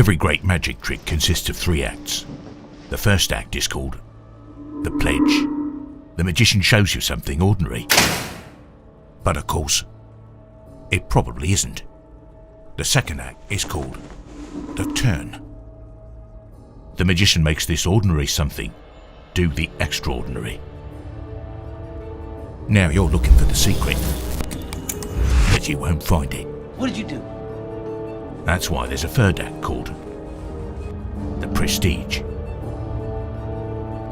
Every great magic trick consists of 3 acts. The first act is called the pledge. The magician shows you something ordinary, but of course, it probably isn't. The second act is called the turn. The magician makes this ordinary something do the extraordinary. Now you're looking for the secret, but you won't find it. What did you do? That's why there's a third act called the prestige.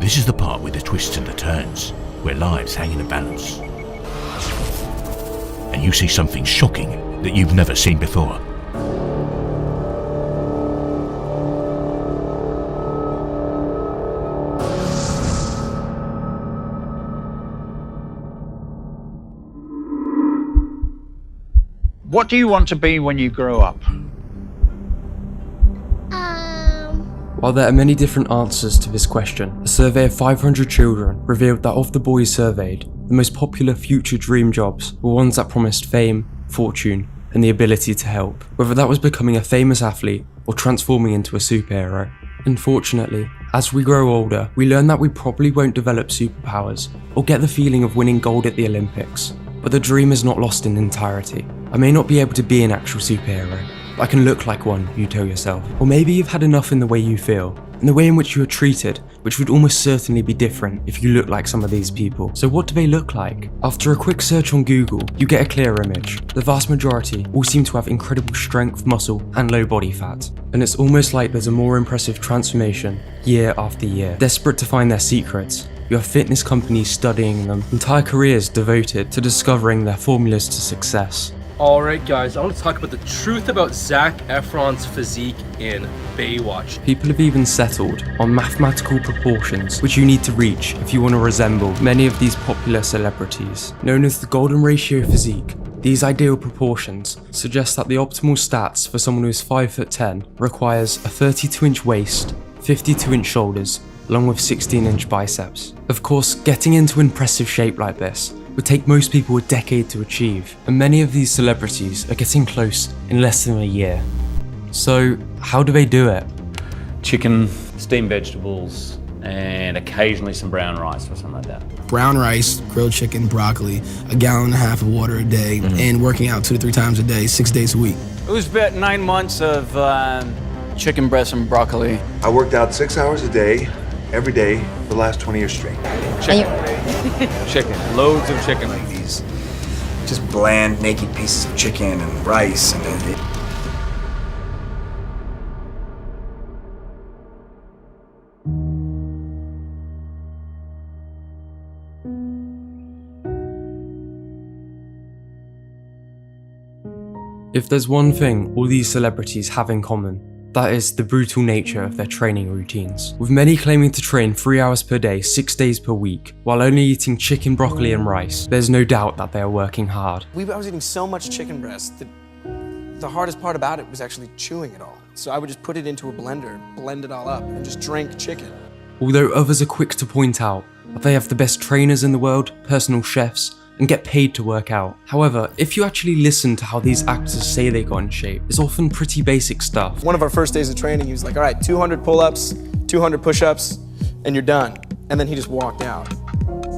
This is the part with the twists and the turns, where lives hang in a balance. And you see something shocking that you've never seen before. What do you want to be when you grow up? While there are many different answers to this question, a survey of 500 children revealed that of the boys surveyed, the most popular future dream jobs were ones that promised fame, fortune, and the ability to help, whether that was becoming a famous athlete or transforming into a superhero. Unfortunately, as we grow older, we learn that we probably won't develop superpowers or get the feeling of winning gold at the Olympics. But the dream is not lost in entirety. I may not be able to be an actual superhero, but I can look like one, you tell yourself. Or maybe you've had enough in the way you feel, in the way in which you are treated, which would almost certainly be different if you look like some of these people. So what do they look like? After a quick search on Google, you get a clear image. The vast majority all seem to have incredible strength, muscle, and low body fat. And it's almost like there's a more impressive transformation year after year. Desperate to find their secrets, you have fitness companies studying them, entire careers devoted to discovering their formulas to success. Alright guys, I want to talk about the truth about Zac Efron's physique in Baywatch. People have even settled on mathematical proportions which you need to reach if you want to resemble many of these popular celebrities. Known as the golden ratio physique, these ideal proportions suggest that the optimal stats for someone who is 5'10" requires a 32-inch waist, 52-inch shoulders, along with 16-inch biceps. Of course, getting into impressive shape like this would take most people a decade to achieve, and many of these celebrities are getting close in less than a year. So, how do they do it? Chicken, steamed vegetables, and occasionally some brown rice or something like that. Brown rice, grilled chicken, broccoli, a gallon and a half of water a day, and working out 2 to 3 times a day, 6 days a week. It was about 9 months of chicken breast and broccoli. I worked out 6 hours a day, every day, for the last 20 years straight. Chicken, loads of chicken. Like these just bland, naked pieces of chicken and rice and If there's one thing all these celebrities have in common, that is the brutal nature of their training routines, with many claiming to train 3 hours per day, 6 days per week, while only eating chicken, broccoli and rice. There's no doubt that they are working hard. I was eating so much chicken breast that the hardest part about it was actually chewing it all. So I would just put it into a blender, blend it all up, and just drink chicken. Although others are quick to point out that they have the best trainers in the world, personal chefs, and get paid to work out. However, if you actually listen to how these actors say they got in shape, it's often pretty basic stuff. One of our first days of training, he was like, all right, 200 pull-ups, 200 push-ups, and you're done. And then he just walked out.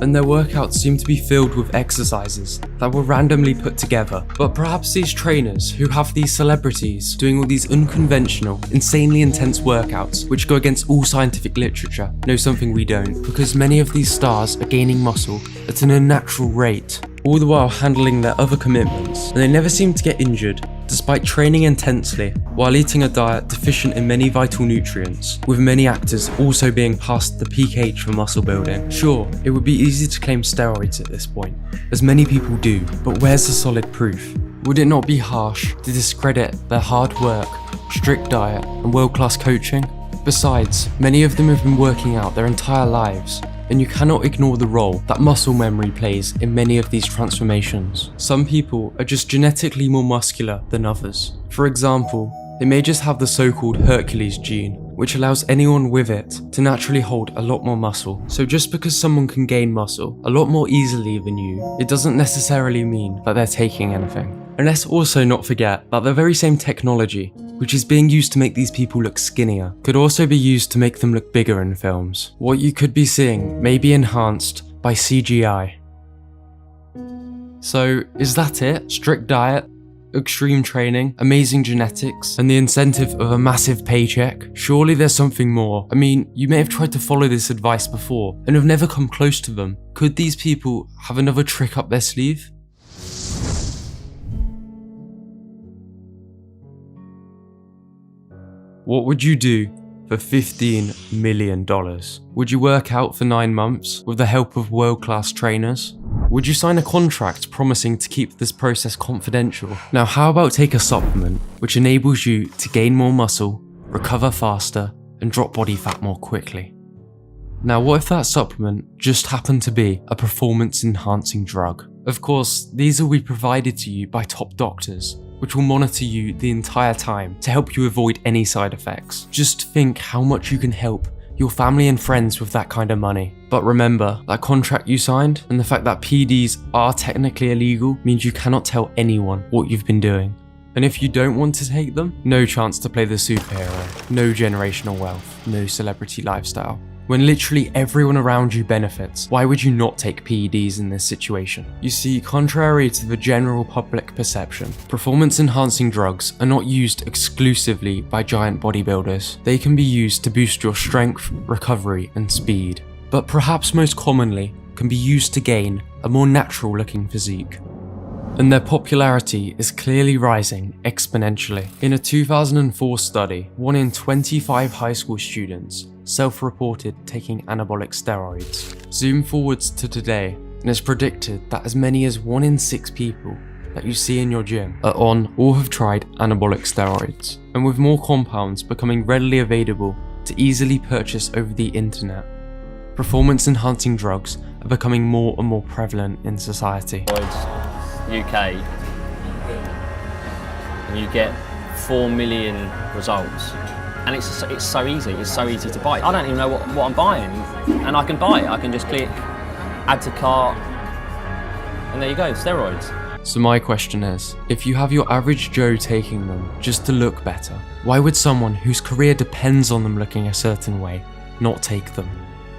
And their workouts seem to be filled with exercises that were randomly put together. But perhaps these trainers who have these celebrities doing all these unconventional, insanely intense workouts which go against all scientific literature know something we don't, because many of these stars are gaining muscle at an unnatural rate, all the while handling their other commitments, and they never seem to get injured despite training intensely while eating a diet deficient in many vital nutrients, with many actors also being past the peak age for muscle building. Sure, it would be easy to claim steroids at this point, as many people do, but where's the solid proof? Would it not be harsh to discredit their hard work, strict diet, and world-class coaching? Besides, many of them have been working out their entire lives, and you cannot ignore the role that muscle memory plays in many of these transformations. Some people are just genetically more muscular than others. For example, they may just have the so-called Hercules gene, which allows anyone with it to naturally hold a lot more muscle. So just because someone can gain muscle a lot more easily than you, it doesn't necessarily mean that they're taking anything. And let's also not forget that the very same technology which is being used to make these people look skinnier, could also be used to make them look bigger in films. What you could be seeing may be enhanced by CGI. So, is that it? Strict diet, extreme training, amazing genetics, and the incentive of a massive paycheck? Surely there's something more. I mean, you may have tried to follow this advice before and have never come close to them. Could these people have another trick up their sleeve? What would you do for $15 million? Would you work out for 9 months with the help of world-class trainers? Would you sign a contract promising to keep this process confidential? Now, how about take a supplement which enables you to gain more muscle, recover faster, and drop body fat more quickly? Now, what if that supplement just happened to be a performance-enhancing drug? Of course, these will be provided to you by top doctors, which will monitor you the entire time to help you avoid any side effects. Just think how much you can help your family and friends with that kind of money. But remember, that contract you signed and the fact that PEDs are technically illegal means you cannot tell anyone what you've been doing. And if you don't want to take them, no chance to play the superhero, no generational wealth, no celebrity lifestyle. When literally everyone around you benefits, why would you not take PEDs in this situation? You see, contrary to the general public perception, performance-enhancing drugs are not used exclusively by giant bodybuilders. They can be used to boost your strength, recovery, and speed. But perhaps most commonly, can be used to gain a more natural-looking physique. And their popularity is clearly rising exponentially. In a 2004 study, 1 in 25 high school students self-reported taking anabolic steroids. Zoom forwards to today, and it's predicted that as many as 1 in 6 people that you see in your gym are on or have tried anabolic steroids. And with more compounds becoming readily available to easily purchase over the internet, performance-enhancing drugs are becoming more and more prevalent in society. UK, and you get 4 million results, and it's so easy to buy. I don't even know what I'm buying, and I can buy it. I can just click add to cart, and there you go, steroids. So my question is, if you have your average Joe taking them just to look better, why would someone whose career depends on them looking a certain way not take them?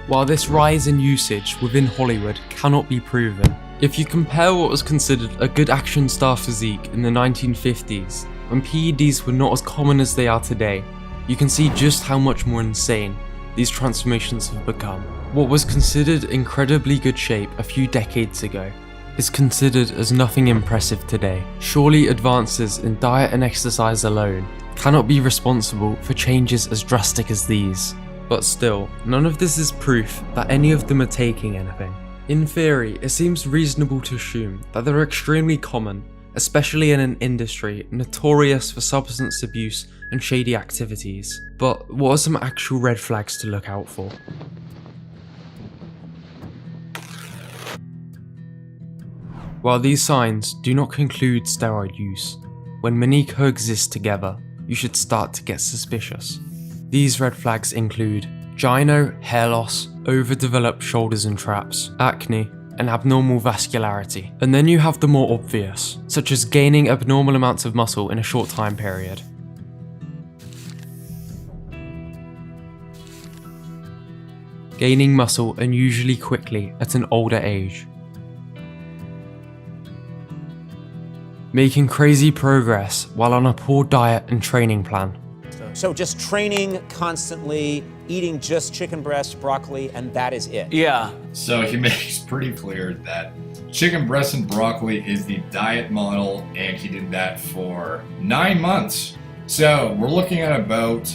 While this rise in usage within Hollywood cannot be proven, if you compare what was considered a good action star physique in the 1950s, when PEDs were not as common as they are today, you can see just how much more insane these transformations have become. What was considered incredibly good shape a few decades ago is considered as nothing impressive today. Surely advances in diet and exercise alone cannot be responsible for changes as drastic as these. But still, none of this is proof that any of them are taking anything. In theory, it seems reasonable to assume that they're extremely common, especially in an industry notorious for substance abuse and shady activities. But what are some actual red flags to look out for? While these signs do not conclude steroid use, when many coexist together, you should start to get suspicious. These red flags include gyno, hair loss, overdeveloped shoulders and traps, acne, and abnormal vascularity. And then you have the more obvious, such as gaining abnormal amounts of muscle in a short time period. Gaining muscle unusually quickly at an older age. Making crazy progress while on a poor diet and training plan. So just training constantly, eating just chicken breast, broccoli, and that is it? Yeah. So he makes pretty clear that chicken breast and broccoli is the diet model, and he did that for 9 months. So we're looking at about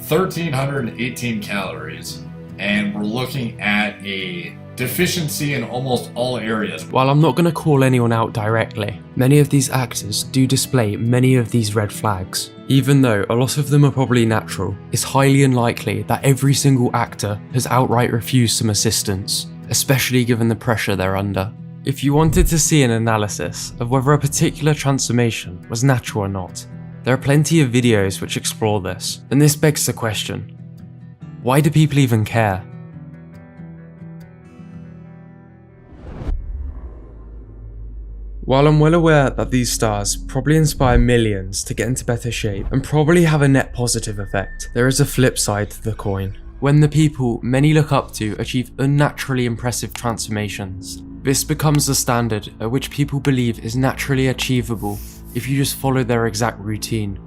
1,318 calories, and we're looking at a deficiency in almost all areas. While I'm not going to call anyone out directly, many of these actors do display many of these red flags. Even though a lot of them are probably natural, it's highly unlikely that every single actor has outright refused some assistance, especially given the pressure they're under. If you wanted to see an analysis of whether a particular transformation was natural or not, there are plenty of videos which explore this, and this begs the question, why do people even care? While I'm well aware that these stars probably inspire millions to get into better shape and probably have a net positive effect, there is a flip side to the coin. When the people many look up to achieve unnaturally impressive transformations, this becomes the standard at which people believe is naturally achievable if you just follow their exact routine.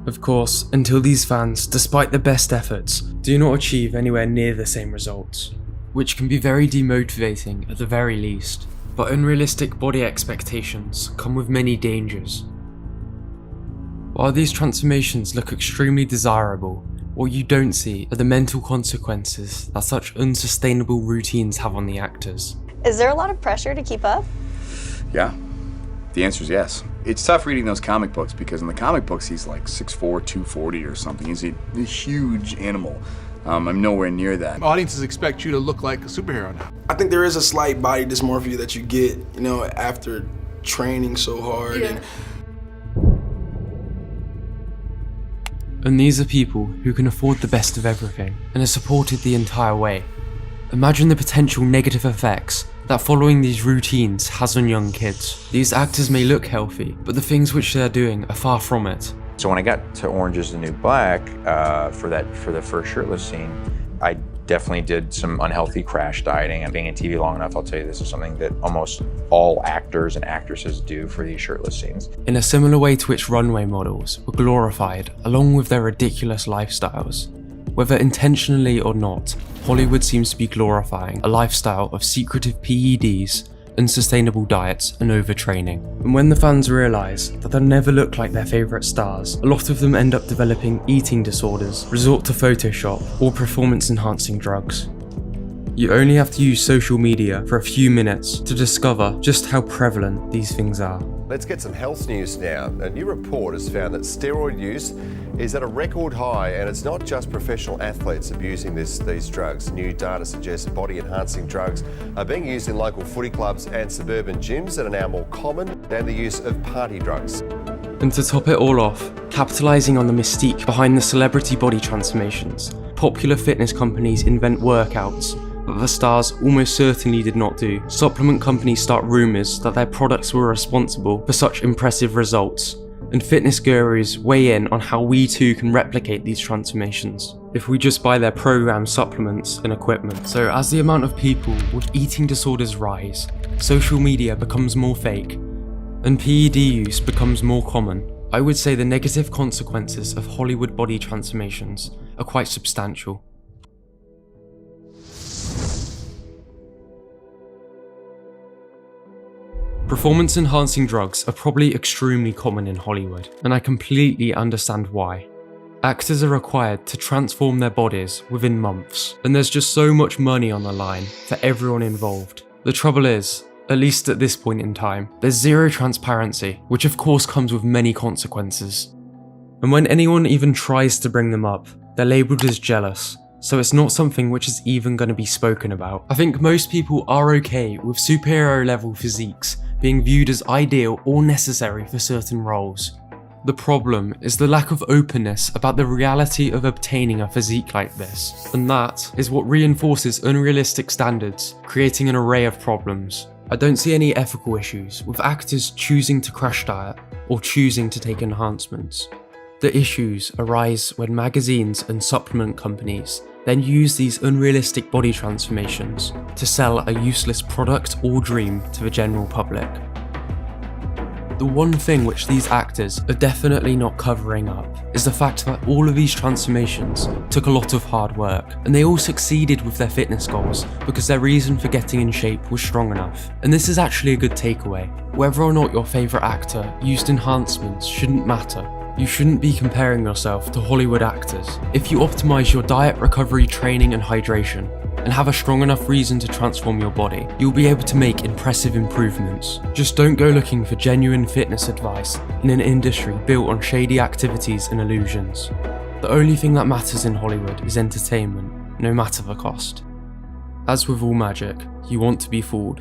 Of course, until these fans, despite the best efforts, do not achieve anywhere near the same results, which can be very demotivating at the very least. But unrealistic body expectations come with many dangers. While these transformations look extremely desirable, what you don't see are the mental consequences that such unsustainable routines have on the actors. Is there a lot of pressure to keep up? Yeah, the answer is yes. It's tough reading those comic books because in the comic books he's like 6'4", 240 or something. He's a huge animal. I'm nowhere near that. Audiences expect you to look like a superhero now. I think there is a slight body dysmorphia that you get, you know, after training so hard. Yeah. And these are people who can afford the best of everything and are supported the entire way. Imagine the potential negative effects that following these routines has on young kids. These actors may look healthy, but the things which they're doing are far from it. So when I got to Orange is the New Black for the first shirtless scene, I definitely did some unhealthy crash dieting. And being in TV long enough, I'll tell you this is something that almost all actors and actresses do for these shirtless scenes. In a similar way to which runway models were glorified along with their ridiculous lifestyles. Whether intentionally or not, Hollywood seems to be glorifying a lifestyle of secretive PEDs, unsustainable diets and overtraining. And when the fans realise that they'll never look like their favourite stars, a lot of them end up developing eating disorders, resort to Photoshop or performance enhancing drugs. You only have to use social media for a few minutes to discover just how prevalent these things are. Let's get some health news now. A new report has found that steroid use is at a record high, and it's not just professional athletes abusing these drugs. New data suggests body-enhancing drugs are being used in local footy clubs and suburban gyms that are now more common than the use of party drugs. And to top it all off, capitalising on the mystique behind the celebrity body transformations, popular fitness companies invent workouts that the stars almost certainly did not do. Supplement companies start rumours that their products were responsible for such impressive results, and fitness gurus weigh in on how we too can replicate these transformations if we just buy their programmed supplements and equipment. So as the amount of people with eating disorders rise, social media becomes more fake, and PED use becomes more common, I would say the negative consequences of Hollywood body transformations are quite substantial. Performance-enhancing drugs are probably extremely common in Hollywood, and I completely understand why. Actors are required to transform their bodies within months, and there's just so much money on the line for everyone involved. The trouble is, at least at this point in time, there's zero transparency, which of course comes with many consequences. And when anyone even tries to bring them up, they're labelled as jealous, so it's not something which is even going to be spoken about. I think most people are okay with superhero level physiques being viewed as ideal or necessary for certain roles. The problem is the lack of openness about the reality of obtaining a physique like this, and that is what reinforces unrealistic standards, creating an array of problems. I don't see any ethical issues with actors choosing to crash diet or choosing to take enhancements. The issues arise when magazines and supplement companies then use these unrealistic body transformations to sell a useless product or dream to the general public. The one thing which these actors are definitely not covering up is the fact that all of these transformations took a lot of hard work, and they all succeeded with their fitness goals because their reason for getting in shape was strong enough. And this is actually a good takeaway. Whether or not your favourite actor used enhancements shouldn't matter. You shouldn't be comparing yourself to Hollywood actors. If you optimise your diet, recovery, training and hydration, and have a strong enough reason to transform your body, you'll be able to make impressive improvements. Just don't go looking for genuine fitness advice in an industry built on shady activities and illusions. The only thing that matters in Hollywood is entertainment, no matter the cost. As with all magic, you want to be fooled.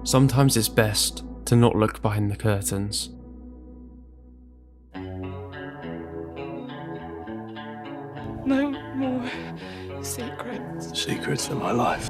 Sometimes it's best to not look behind the curtains. No more secrets. Secrets of my life.